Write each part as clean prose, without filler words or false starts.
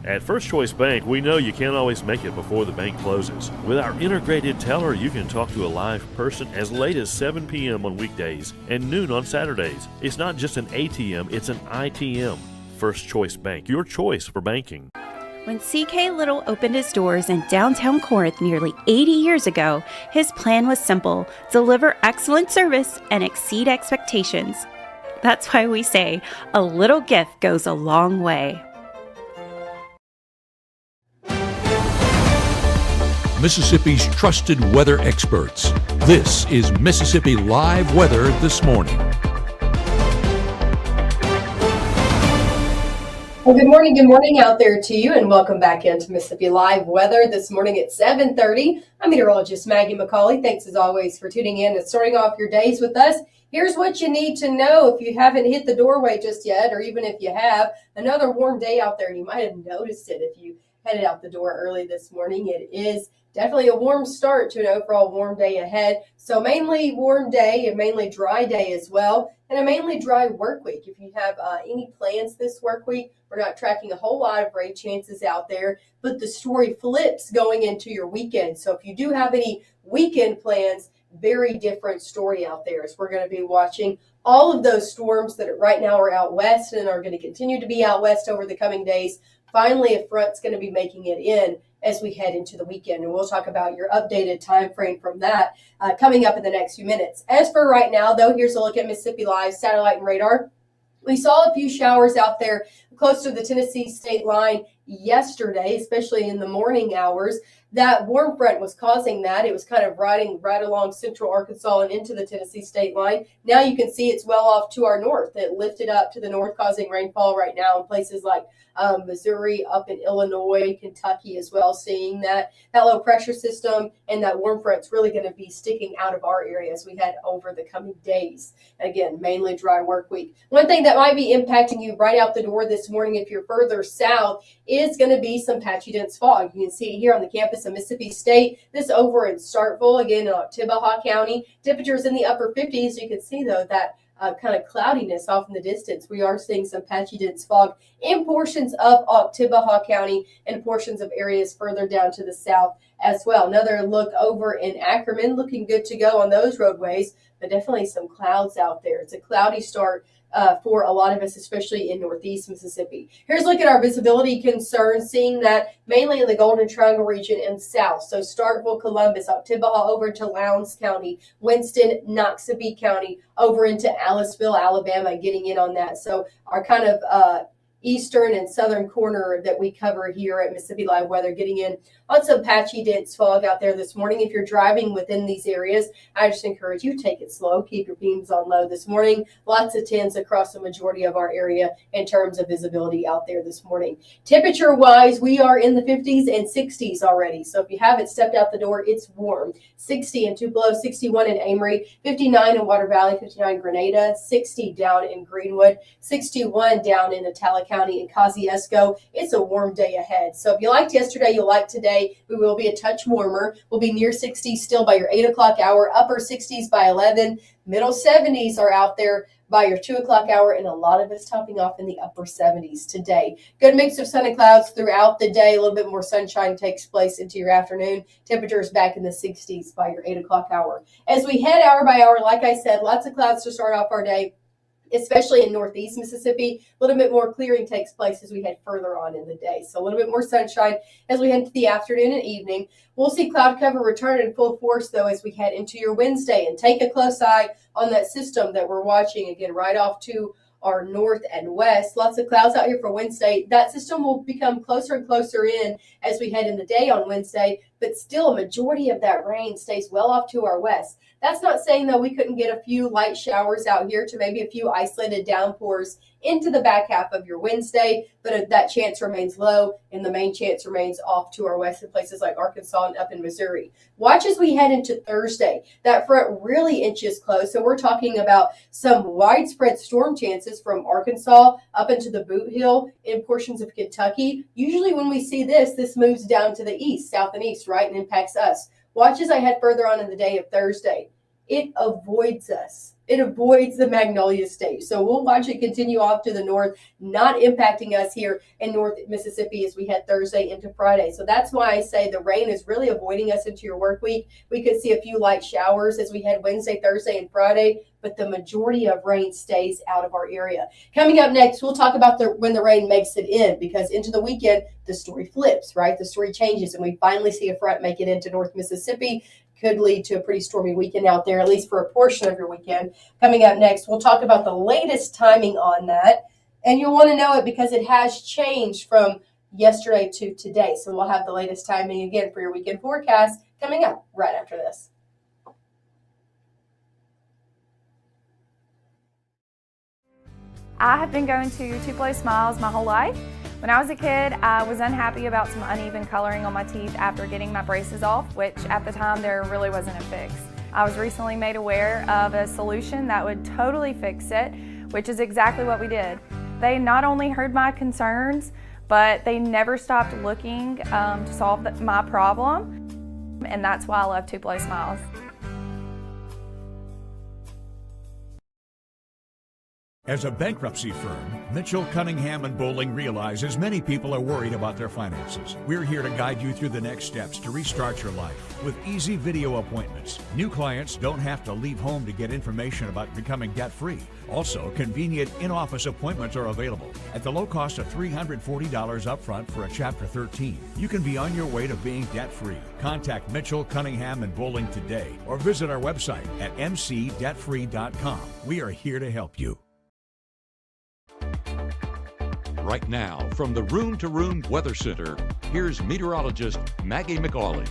At First Choice Bank, we know you can't always make it before the bank closes. With our integrated teller, you can talk to a live person as late as 7 p.m. on weekdays and noon on Saturdays. It's not just an ATM, it's an ITM. First Choice Bank, your choice for banking. When C.K. Little opened his doors in downtown Corinth nearly 80 years ago, his plan was simple: deliver excellent service and exceed expectations. That's why we say a little gift goes a long way. Mississippi's trusted weather experts. This is Mississippi Live Weather This Morning. Well, good morning out there to you, and welcome back into Mississippi Live Weather this morning at 7:30. I'm meteorologist Maggye McCauley. Thanks as always for tuning in and starting off your days with us. Here's what you need to know if you haven't hit the doorway just yet, or even if you have. Another warm day out there. You might have noticed it if you headed out the door early this morning. It is definitely a warm start to an overall warm day ahead. So mainly warm day, a mainly dry day as well, and a mainly dry work week. If you have any plans this work week, we're not tracking a whole lot of rain chances out there, but the story flips going into your weekend. So if you do have any weekend plans, very different story out there, as we're going to be watching all of those storms that right now are out west and are going to continue to be out west over the coming days. Finally, a front's going to be making it in as we head into the weekend, and we'll talk about your updated time frame from that coming up in the next few minutes. As for right now, though, here's a look at Mississippi Live satellite and radar. We saw a few showers out there close to the Tennessee state line yesterday, especially in the morning hours. That warm front was causing that. It was kind of riding right along central Arkansas and into the Tennessee state line. Now you can see it's well off to our north. It lifted up to the north, causing rainfall right now in places like Missouri, up in Illinois, Kentucky as well, seeing that low pressure system and that warm front's really going to be sticking out of our area as we head over the coming days. Again, mainly dry work week. One thing that might be impacting you right out the door this morning if you're further south is going to be some patchy dense fog. You can see it here on the campus of Mississippi State. This over in Starkville, again in Oktibbeha County. Temperatures in the upper 50s. You can see though that kind of cloudiness off in the distance. We are seeing some patchy dense fog in portions of Oktibbeha County and portions of areas further down to the south as well. Another look over in Ackerman, looking good to go on those roadways, but definitely some clouds out there. It's a cloudy start for a lot of us, especially in northeast Mississippi. Here's a look at our visibility concerns, seeing that mainly in the Golden Triangle region and south. So Starkville, Columbus, Oktibbeha over to Lowndes County, Winston, Noxubee County, over into Aliceville, Alabama, getting in on that. So our kind of eastern and southern corner that we cover here at Mississippi Live Weather, getting in on some patchy dense fog out there this morning. If you're driving within these areas, I just encourage you, take it slow, keep your beams on low this morning. Lots of 10s across the majority of our area in terms of visibility out there this morning. Temperature wise, we are in the 50s and 60s already. So if you haven't stepped out the door, it's warm. 60 in Tupelo, 61 in Amory, 59 in Water Valley, 59 in Grenada, 60 down in Greenwood, 61 down in Italica County and Kosciuszko. It's a warm day ahead. So if you liked yesterday, you'll like today. We will be a touch warmer. We'll be near 60s still by your 8 o'clock hour, upper 60s by 11. Middle 70s are out there by your 2 o'clock hour, and a lot of us topping off in the upper 70s today. Good mix of sun and clouds throughout the day. A little bit more sunshine takes place into your afternoon. Temperatures back in the 60s by your 8 o'clock hour. As we head hour by hour, like I said, lots of clouds to start off our day, especially in northeast Mississippi. A little bit more clearing takes place as we head further on in the day. So a little bit more sunshine as we head into the afternoon and evening. We'll see cloud cover return in full force, though, as we head into your Wednesday. And take a close eye on that system that we're watching, again, right off to our north and west. Lots of clouds out here for Wednesday. That system will become closer and closer in as we head in the day on Wednesday, but still a majority of that rain stays well off to our west. That's not saying, though, we couldn't get a few light showers out here to maybe a few isolated downpours into the back half of your Wednesday, but that chance remains low, and the main chance remains off to our west in places like Arkansas and up in Missouri. Watch as we head into Thursday. That front really inches close, so we're talking about some widespread storm chances from Arkansas up into the Boot Hill in portions of Kentucky. Usually when we see this moves down to the east, south and east, right, and impacts us. Watch as I head further on in the day of Thursday. it avoids us. It avoids the Magnolia State. So we'll watch it continue off to the north, not impacting us here in North Mississippi as we head Thursday into Friday. So that's why I say the rain is really avoiding us into your work week. We could see a few light showers as we head Wednesday, Thursday, and Friday, but the majority of rain stays out of our area. Coming up next, we'll talk about when the rain makes it in, because into the weekend, the story flips, right? The story changes, and we finally see a front make it into North Mississippi. Could lead to a pretty stormy weekend out there, at least for a portion of your weekend. Coming up next, we'll talk about the latest timing on that. And you'll want to know it because it has changed from yesterday to today. So we'll have the latest timing again for your weekend forecast coming up right after this. I have been going to Tupelo Smiles my whole life. When I was a kid, I was unhappy about some uneven coloring on my teeth after getting my braces off, which at the time there really wasn't a fix. I was recently made aware of a solution that would totally fix it, which is exactly what we did. They not only heard my concerns, but they never stopped looking to solve my problem, and that's why I love Tupelo Smiles. As a bankruptcy firm, Mitchell, Cunningham & Bowling realizes many people are worried about their finances. We're here to guide you through the next steps to restart your life with easy video appointments. New clients don't have to leave home to get information about becoming debt-free. Also, convenient in-office appointments are available at the low cost of $340 upfront for a Chapter 13. You can be on your way to being debt-free. Contact Mitchell, Cunningham & Bowling today or visit our website at mcdebtfree.com. We are here to help you. Right now, from the Room to Room Weather Center, here's meteorologist Maggye McCauley.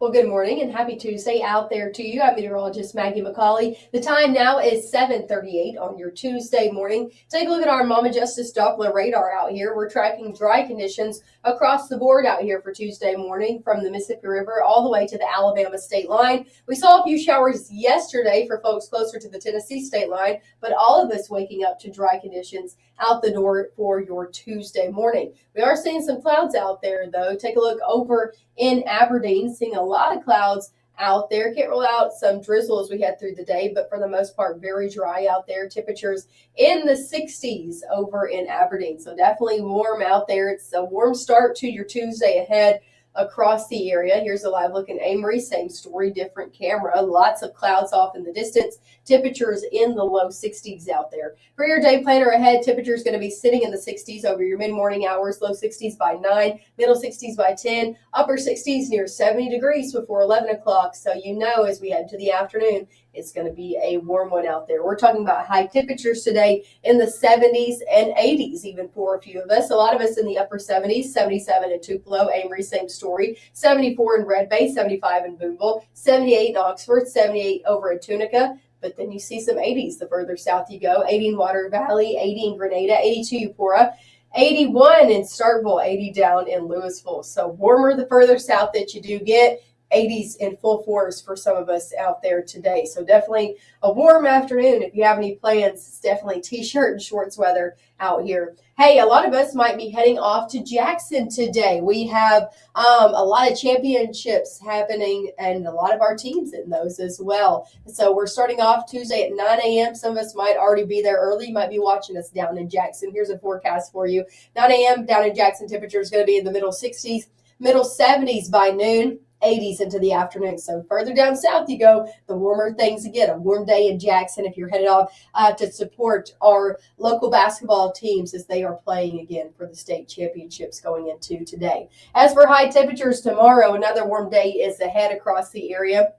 Well, good morning and happy Tuesday out there to you. I'm meteorologist Maggye McCauley. The time now is 7:38 on your Tuesday morning. Take a look at our Mama Justice Doppler radar out here. We're tracking dry conditions across the board out here for Tuesday morning from the Mississippi River all the way to the Alabama state line. We saw a few showers yesterday for folks closer to the Tennessee state line, but all of us waking up to dry conditions out the door for your Tuesday morning. We are seeing some clouds out there, though. Take a look over in Aberdeen, seeing a lot of clouds out there. Can't rule out some drizzle as we head through the day, but for the most part, very dry out there. Temperatures in the 60s over in Aberdeen. So definitely warm out there. It's a warm start to your Tuesday ahead across the area. Here's a live look in Amory. Same story, different camera. Lots of clouds off in the distance. Temperatures in the low 60s out there. For your day planner ahead, temperatures going to be sitting in the 60s over your mid-morning hours. Low 60s by 9, middle 60s by 10, upper 60s near 70 degrees before 11 o'clock. So you know as we head to the afternoon, it's going to be a warm one out there. We're talking about high temperatures today in the 70s and 80s, even for a few of us. A lot of us in the upper 70s, 77 in Tupelo, Amory, same story, 74 in Red Bay, 75 in Boonville, 78 in Oxford, 78 over in Tunica. But then you see some 80s the further south you go, 80 in Water Valley, 80 in Grenada, 82 Eupora, 81 in Starkville, 80 down in Louisville. So warmer the further south that you do get. 80s in full force for some of us out there today. So definitely a warm afternoon. If you have any plans, it's definitely t-shirt and shorts weather out here. Hey, a lot of us might be heading off to Jackson today. We have a lot of championships happening and a lot of our teams in those as well. So we're starting off Tuesday at 9 a.m. Some of us might already be there early. You might be watching us down in Jackson. Here's a forecast for you. 9 a.m. down in Jackson, temperature is going to be in the middle 60s, middle 70s by noon. 80s into the afternoon. So further down south you go, the warmer things get. A warm day in Jackson if you're headed off to support our local basketball teams as they are playing again for the state championships going into today. As for high temperatures tomorrow, another warm day is ahead across the area.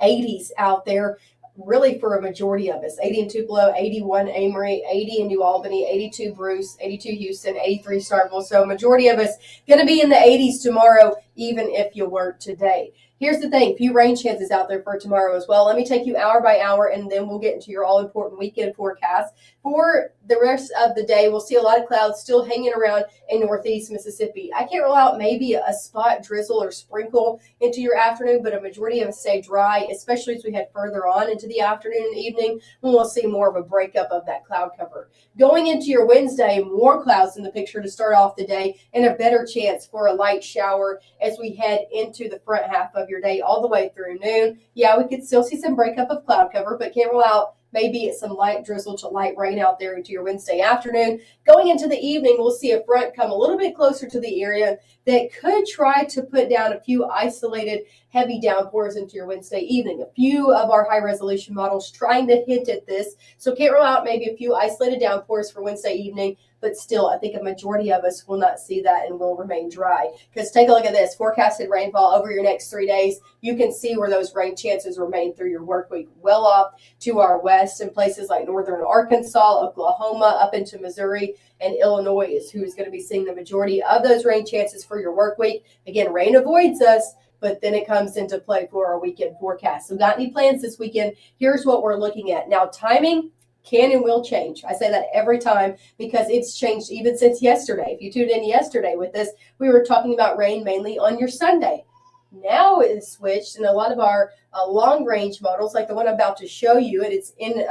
80s out there. Really for a majority of us. 80 in Tupelo, 81 Amory, 80 in New Albany, 82 Bruce, 82 Houston, 83 Starkville. So majority of us going to be in the 80s tomorrow, even if you weren't today. Here's the thing, few rain chances out there for tomorrow as well. Let me take you hour by hour, and then we'll get into your all-important weekend forecast. For the rest of the day, we'll see a lot of clouds still hanging around in northeast Mississippi. I can't rule out maybe a spot drizzle or sprinkle into your afternoon, but a majority of us stay dry, especially as we head further on into the afternoon and evening, when we'll see more of a breakup of that cloud cover. Going into your Wednesday, more clouds in the picture to start off the day and a better chance for a light shower as we head into the front half of your day all the way through noon. Yeah, we could still see some breakup of cloud cover, but can't rule out maybe some light drizzle to light rain out there into your Wednesday afternoon. Going into the evening, we'll see a front come a little bit closer to the area that could try to put down a few isolated heavy downpours into your Wednesday evening. A few of our high resolution models trying to hint at this. So can't rule out maybe a few isolated downpours for Wednesday evening, but still, I think a majority of us will not see that and will remain dry. Because take a look at this, forecasted rainfall over your next 3 days. You can see where those rain chances remain through your work week, well off to our west in places like northern Arkansas, Oklahoma, up into Missouri, and Illinois is who's going to be seeing the majority of those rain chances for your work week. Again, rain avoids us, but then it comes into play for our weekend forecast. So got any plans this weekend? Here's what we're looking at. Now, timing can and will change. I say that every time because it's changed even since yesterday. If you tuned in yesterday with this, we were talking about rain mainly on your Sunday. Now it's switched, and a lot of our long-range models, like the one I'm about to show you, and it's in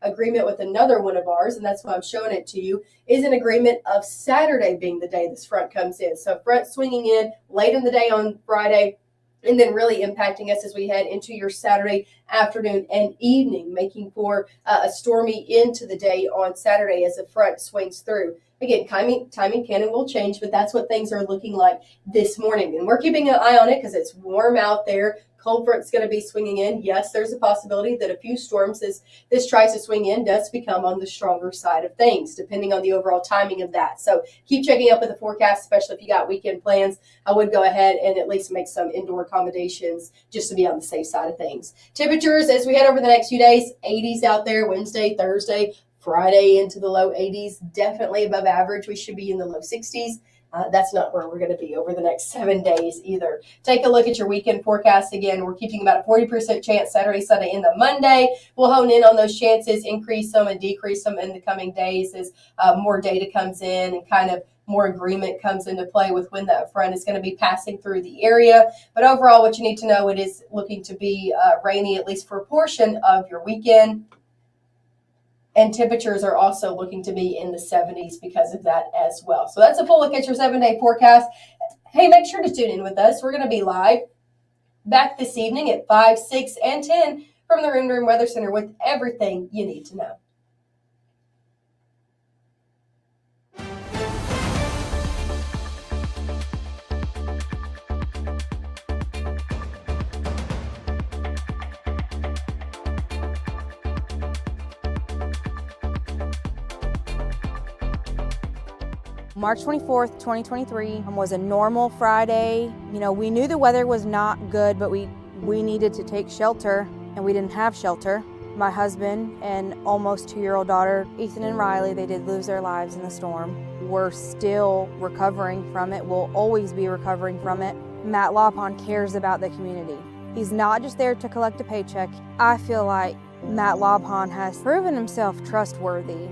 agreement with another one of ours, and that's why I'm showing it to you, is an agreement of Saturday being the day this front comes in. So front swinging in late in the day on Friday, and then really impacting us as we head into your Saturday afternoon and evening, making for a stormy into the day on Saturday as the front swings through. Again, timing can and will change, but that's what things are looking like this morning. And we're keeping an eye on it because it's warm out there. Cold front's going to be swinging in. Yes, there's a possibility that a few storms, as this tries to swing in, does become on the stronger side of things, depending on the overall timing of that. So keep checking up with the forecast, especially if you got weekend plans. I would go ahead and at least make some indoor accommodations just to be on the safe side of things. Temperatures as we head over the next few days, 80s out there, Wednesday, Thursday, Friday into the low 80s, definitely above average. We should be in the low 60s. That's not where we're going to be over the next 7 days either. Take a look at your weekend forecast. Again, we're keeping about a 40% chance Saturday, Sunday, and the Monday. We'll hone in on those chances, increase them and decrease them in the coming days as more data comes in and kind of more agreement comes into play with when that front is going to be passing through the area. But overall, what you need to know, it is looking to be rainy, at least for a portion of your weekend. And temperatures are also looking to be in the 70s because of that as well. So that's a full look at your 7-day forecast. Hey, make sure to tune in with us. We're going to be live back this evening at 5, 6, and 10 from the Room to Room Weather Center with everything you need to know. March 24th, 2023 was a normal Friday. You know, we knew the weather was not good, but we needed to take shelter, and we didn't have shelter. My husband and almost 2-year-old daughter, Ethan and Riley, they did lose their lives in the storm. We're still recovering from it. We'll always be recovering from it. Matt Lawpon cares about the community. He's not just there to collect a paycheck. I feel like Matt Lawpon has proven himself trustworthy